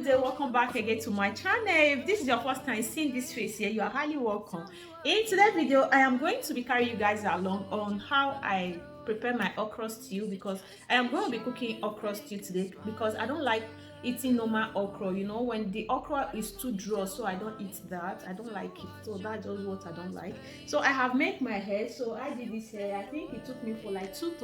day, welcome back again to my channel. If this is your first time seeing this face here, you are highly welcome. In today's video, I am going to be carrying you guys along on how I prepare my okra stew, because I am going to be cooking okra stew today because I don't like eating normal okra, you know, when the okra is too dry, so I don't eat that. I don't like it, so that's just what I don't like. So I have made my hair, so I did this hair. I think it took me for like 2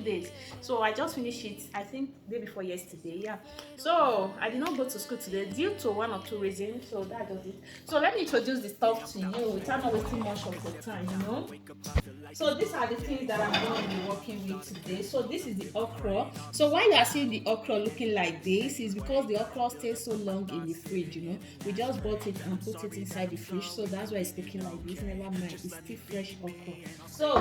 days. So I just finished it, I think day before yesterday. Yeah, so I did not go to school today due to one or two reasons, so that does it. So let me introduce the stuff to you without not wasting much of the time, you know. So these are the things that I'm going to be working with today. So this is the okra. So why you are seeing the okra looking like this is because the okra stays so long in the fridge, you know. We just bought it and put it inside the fridge, so that's why it's looking like this. Never mind, it's still fresh okra. So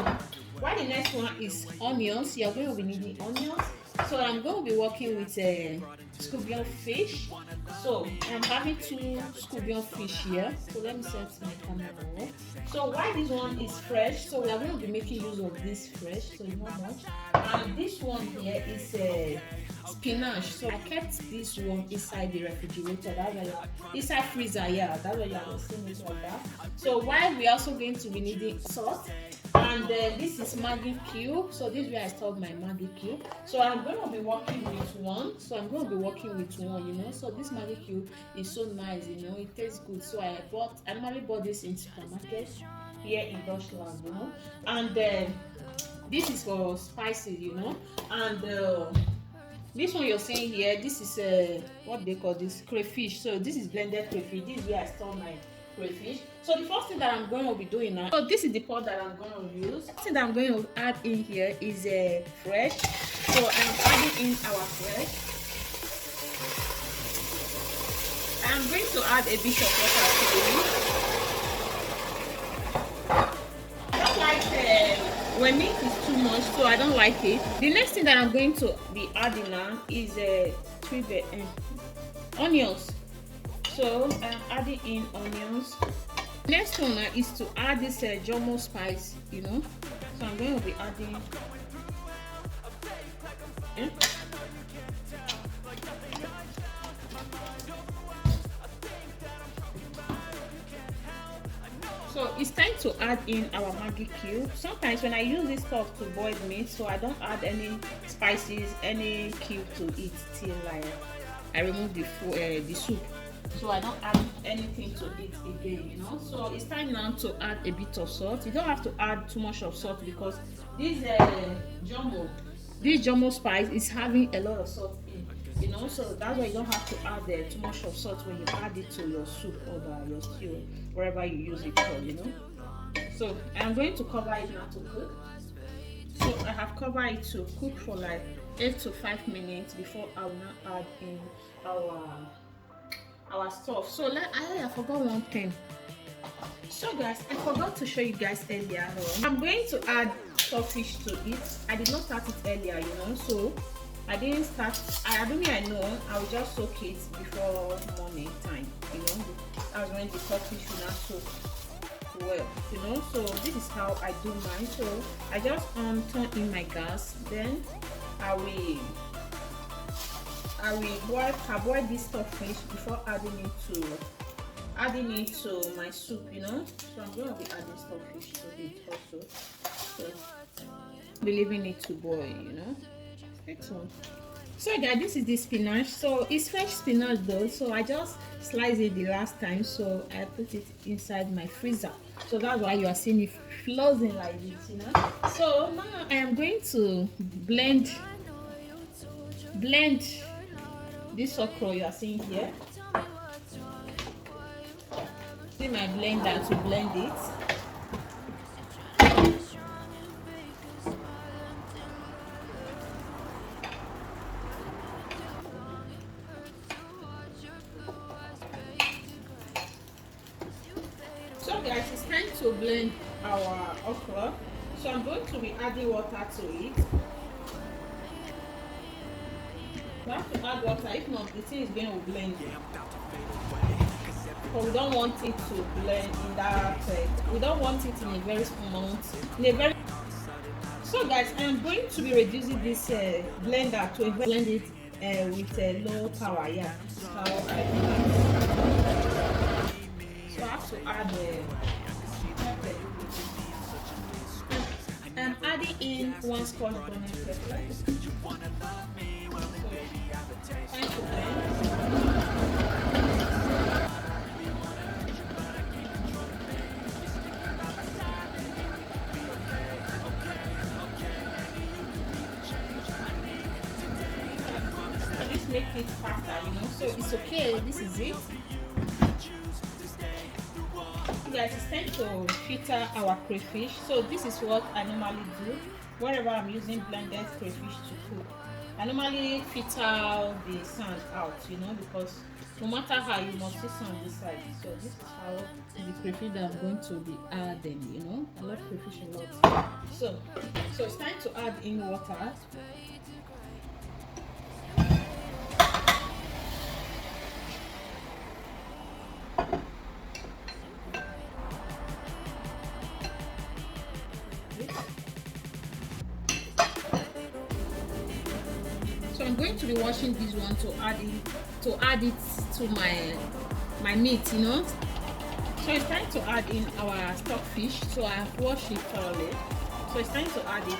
why the next one is onions. You're going to be needing onions. So I'm going to be working with scorpion fish. So I'm having 2 scorpion fish here. So let me set my camera over. So why this one is fresh, so we are going to be making use of this fresh, so it's not much. And this one here is spinach. So I kept this one inside the refrigerator. That's why inside freezer. Yeah, that's why you are seeing it like that. So why we also going to be needing salt. And this is Maggi cube. So this is where I stored my Maggi cube. So I'm going to be working with one. So I'm going to be working with one, you know. So this Maggi cube is so nice, you know. It tastes good. So I normally bought this in supermarket here in Deutschland, you know. And this is for spices, you know. And this one you're seeing here, this is what they call this, crayfish. So this is blended crayfish. This is where I store my crayfish. So the first thing that I'm going to be doing now, so this is the pot that I'm going to use. The thing that I'm going to add in here is fresh. So I'm adding in our fresh. I'm going to add a bit of water to it. I don't like when meat is too much, so I don't like it. The next thing that I'm going to be adding now is 3 onions. So I'm adding in onions. Next one is to add this jumbo spice, you know. So I'm going to be adding So it's time to add in our Maggi cube. Sometimes when I use this stuff to boil meat, so I don't add any spices, any cube to it till I remove the soup. So I don't add anything to it again, you know. So it's time now to add a bit of salt. You don't have to add too much of salt because this jumbo spice is having a lot of salt in, you know. So that's why you don't have to add too much of salt when you add it to your soup or your stew, wherever you use it for, you know. So I'm going to cover it now to cook. So I have covered it to cook for like 8 to 5 minutes before I will now add in our stuff. So I forgot one thing. So guys, I forgot to show you guys earlier on. I'm going to add stockfish to it. I did not start it earlier, you know, so I didn't start. I don't mean I know I will just soak it before morning time, you know. That's when the stockfish will not soak well, you know. So this is how I do mine. So I just turn in my gas, then I will boil this stockfish before adding it to my soup, you know. So I'm going to be adding stockfish to it also. So be leaving it to boil, you know. Next one. So guys, this is the spinach. So it's fresh spinach though, so I just sliced it the last time, so I put it inside my freezer. So that's why you are seeing it floating like this, you know. So now I am going to blend this okra you are seeing here. See my blender to blend it. So guys, it's time to blend our okra. So I'm going to be adding water to it. We have to add water, if not the thing is going to blend. But we don't want it to blend in that we don't want it in a very small So guys, I'm going to be reducing this blender to blend it with a low power. Yeah, this is how I do it. So I have to add I'm adding in 1 scotch bonnet pepper. So time to blend. This makes it faster, so it's okay. This is it. Guys, it's time to filter our crayfish. So this is what I normally do whenever I'm using blended crayfish to cook. I normally filter the sand out, because no matter how, you must see sand this side. So this is how the crayfish that I'm going to be adding. I love crayfish a lot. So it's time to add in water. So I'm going to be washing this one to add it to my meat, So it's time to add in our stockfish. So I have washed it thoroughly. So it's time to add it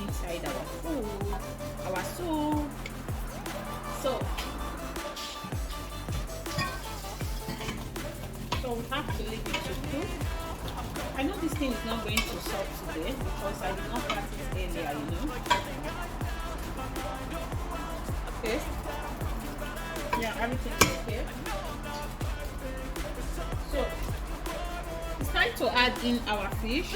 inside our food, our soup. So we have to leave it to cook. I know this thing is not going to salt today because I did not practice earlier, Okay. Yeah, everything is okay. So it's time to add in our fish.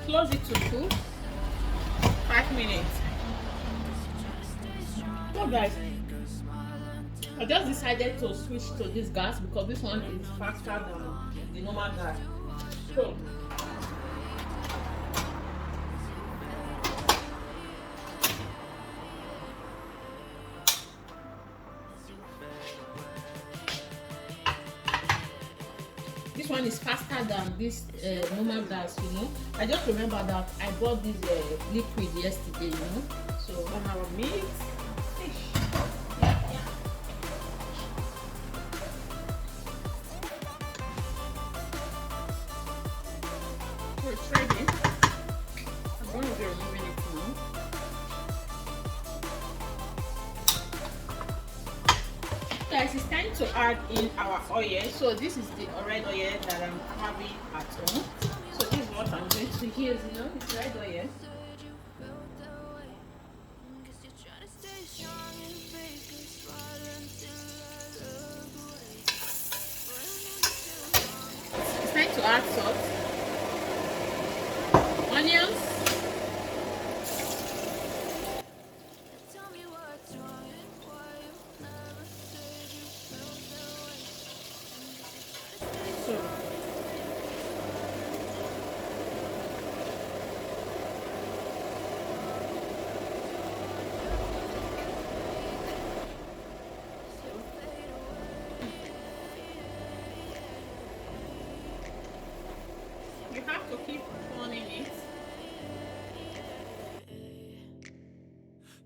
Close it to cook 5 minutes. So guys, I just decided to switch to this gas because this one is faster than the normal gas. So this one is faster than this normal gas, I just remember that I bought this liquid yesterday, So on our meat, fish. So it's ready. I'm going to be removing it now. Guys, it's time to add in our oil. So this is the red oil that I'm having at home. So this is what I'm going to use, it's red oil. It's time to add salt, onions, you have to keep turning it.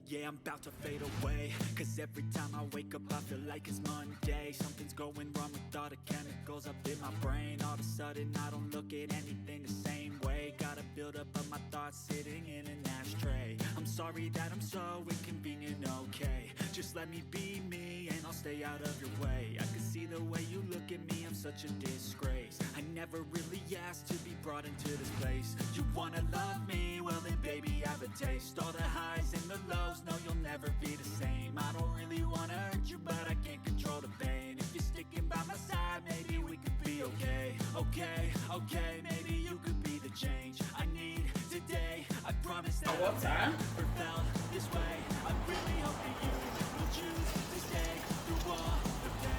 Yeah, I'm about to fade away, cause every time I wake up I feel like it's Monday. Something's going wrong with all the chemicals up in my brain. All of a sudden I don't look at anything the same way. Gotta build up of my thoughts sitting in an ashtray. I'm sorry that I'm so inconvenient, okay. Just let me be me and I'll stay out of your way. I can see the way you look at me, I'm such a disgrace. I never really asked to be brought into this place. You wanna love me? Well then baby I have a taste. All the highs and the lows, no you'll never be the same. I don't really wanna hurt you but I can't control the pain. If you're sticking by my side, maybe we could be okay. Okay, maybe you could be the change I need today. I promise that I'll never felt this way. I really hope that you will choose to stay through all the pain.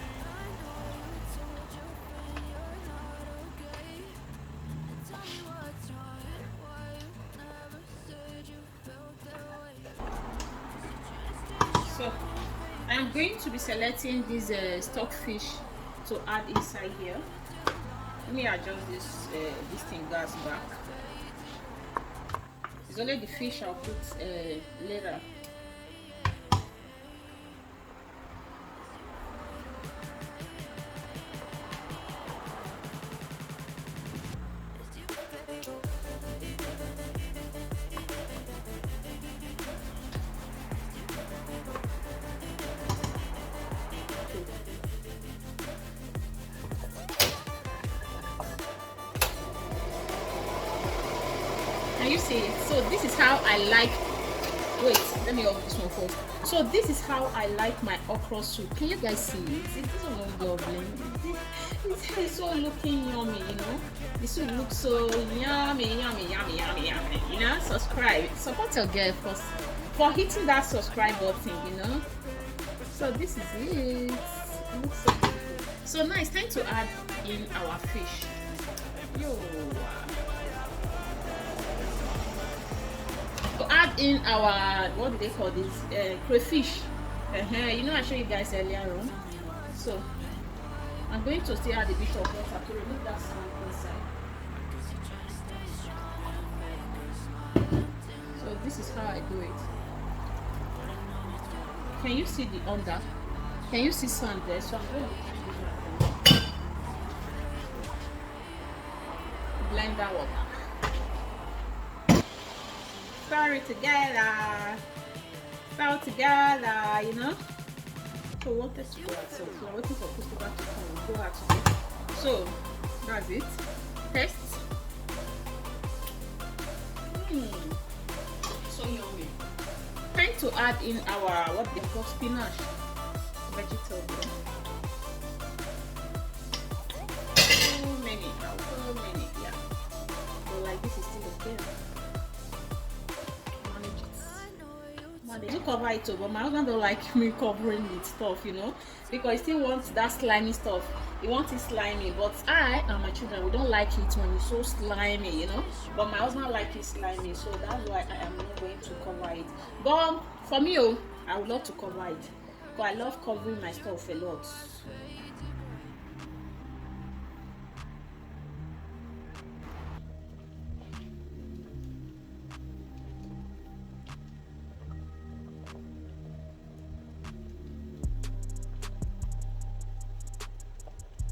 So I'm going to be selecting this stockfish to add inside here. Let me adjust this thing gas back. It's only the fish I'll put later. Can you see it? So this is how I like. Wait, let me off this one first. So this is how I like my okra soup. Can you guys see it? It's so lovely. It's so looking yummy, you know. The soup looks so yummy. You know, subscribe, support your girl for hitting that subscribe button. You know. So this is it. It looks so beautiful. So now it's time to add in our fish. Yo. To add in our, what do they call this, crayfish. You know, I showed you guys earlier on. So I'm going to still add a bit of water to remove that sand inside. So this is how I do it. Can you see the under? Can you see sand there? So I'm going to blend that water. Stir it together, you know. So what else to go out? So we're waiting for Christopher to come. Go out today. So that's it. Taste. So yummy. Trying to add in our what they call spinach vegetable. So many, yeah. But like this is still okay. Do cover it over. My husband don't like me covering with stuff, you know, because he still wants that slimy stuff. He wants it slimy, but I and my children, we don't like it when it's so slimy, you know. But my husband likes it slimy, so that's why I am not going to cover it. But for me, I would love to cover it because I love covering my stuff a lot.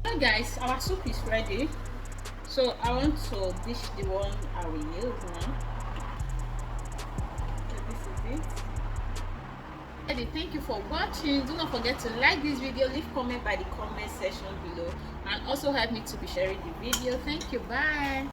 So guys, our soup is ready. So I want to dish the one I will use now. So this is it. Thank you for watching. Do not forget to like this video, leave comment by the comment section below, and also help me to be sharing the video. Thank you. Bye.